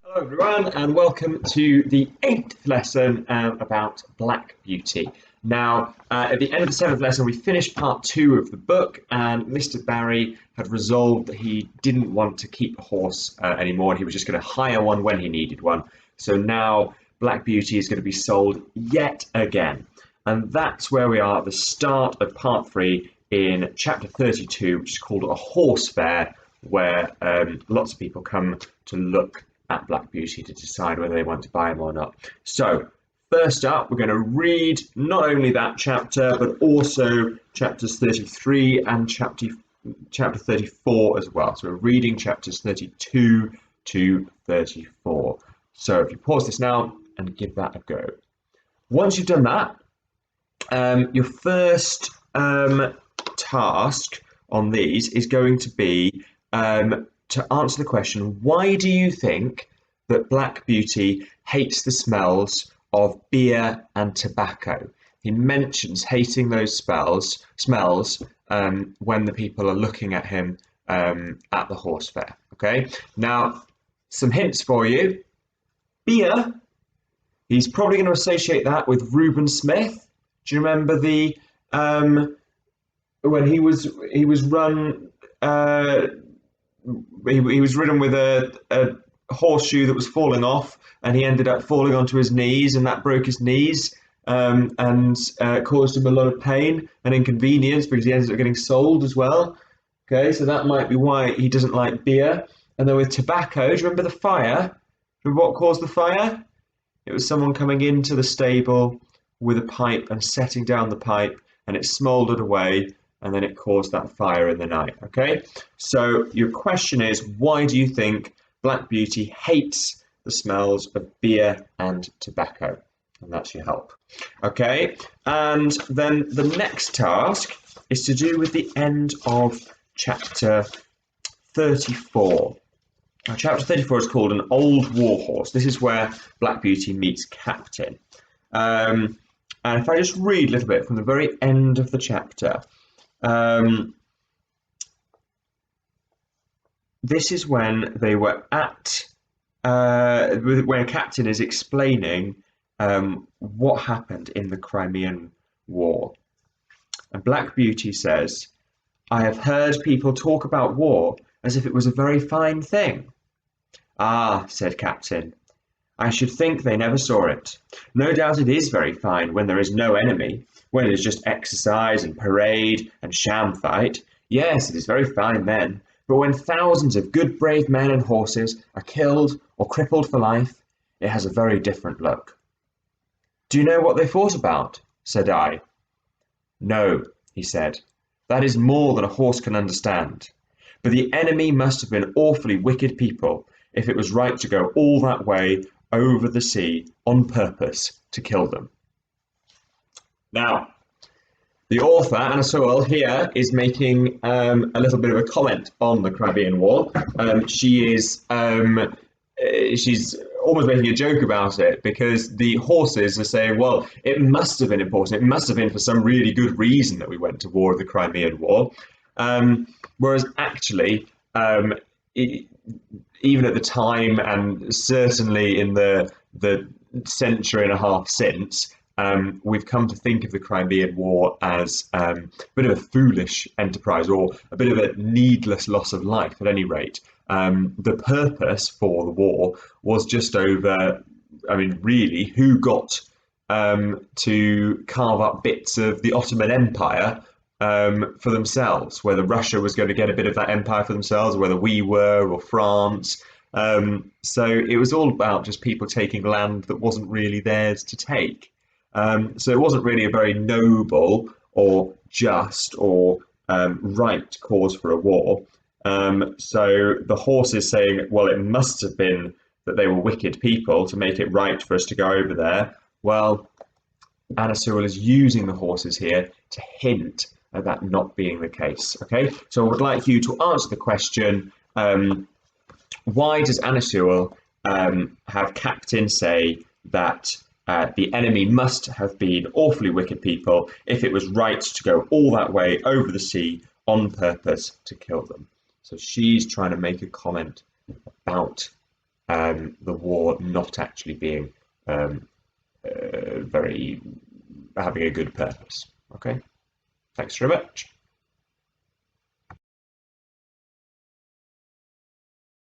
Hello everyone and welcome to the 8th lesson about Black Beauty. Now, at the end of the 7th lesson we finished part 2 of the book and Mr. Barry had resolved that he didn't want to keep a horse anymore and he was just going to hire one when he needed one. So now Black Beauty is going to be sold yet again. And that's where we are at the start of part 3 in chapter 32, which is called A Horse Fair, where lots of people come to look at Black Beauty to decide whether they want to buy him or not. So first up, we're going to read not only that chapter, but also chapters 33 and chapter 34 as well. So we're reading chapters 32 to 34. So if you pause this now and give that a go. Once you've done that, your first task on these is going to be to answer the question, why do you think that Black Beauty hates the smells of beer and tobacco? He mentions hating those smells when the people are looking at him at the horse fair. Okay, now some hints for you. Beer, he's probably going to associate that with Reuben Smith. Do you remember the when he was run? He was ridden with a horseshoe that was falling off, and he ended up falling onto his knees, and that broke his knees and caused him a lot of pain and inconvenience because he ended up getting sold as well. Okay, so that might be why he doesn't like beer. And then with tobacco, do you remember the fire? Remember what caused the fire? It was someone coming into the stable with a pipe and setting down the pipe, and it smouldered away, and then it caused that fire in the night. Okay, so your question is, why do you think Black Beauty hates the smells of beer and tobacco? And that's your help. Okay, and then the next task is to do with the end of chapter 34. Now, chapter 34 is called An Old Warhorse. This is where Black Beauty meets Captain. And if I just read a little bit from the very end of the chapter, this is when they were at, when Captain is explaining what happened in the Crimean War. And Black Beauty says, "I have heard people talk about war as if it was a very fine thing." "Ah," said Captain, "I should think they never saw it. No doubt it is very fine when there is no enemy, when it is just exercise and parade and sham fight. Yes, it is very fine then. But when thousands of good brave men and horses are killed or crippled for life, it has a very different look." "Do you know what they fought about?" said I. "No," he said. "That is more than a horse can understand. But the enemy must have been awfully wicked people if it was right to go all that way over the sea on purpose to kill them." Now, the author, Anna Sewell, here is making a little bit of a comment on the Crimean War. She's almost making a joke about it because the horses are saying, well, it must have been important. It must have been for some really good reason that we went to war, the Crimean War. Whereas actually, even at the time, and certainly in the century and a half since, we've come to think of the Crimean War as a bit of a foolish enterprise or a bit of a needless loss of life, at any rate. The purpose for the war was just over, really, who got to carve up bits of the Ottoman Empire for themselves, whether Russia was going to get a bit of that empire for themselves, or whether we were, or France. So it was all about just people taking land that wasn't really theirs to take. So it wasn't really a very noble or just or right cause for a war. So the horse is saying, well, it must have been that they were wicked people to make it right for us to go over there. Well, Anna Sewell is using the horses here to hint at that not being the case. Okay, so I would like you to answer the question, why does Anna Sewell have Captain say that the enemy must have been awfully wicked people if it was right to go all that way over the sea on purpose to kill them? So she's trying to make a comment about the war not actually being very having a good purpose. Okay, thanks very much.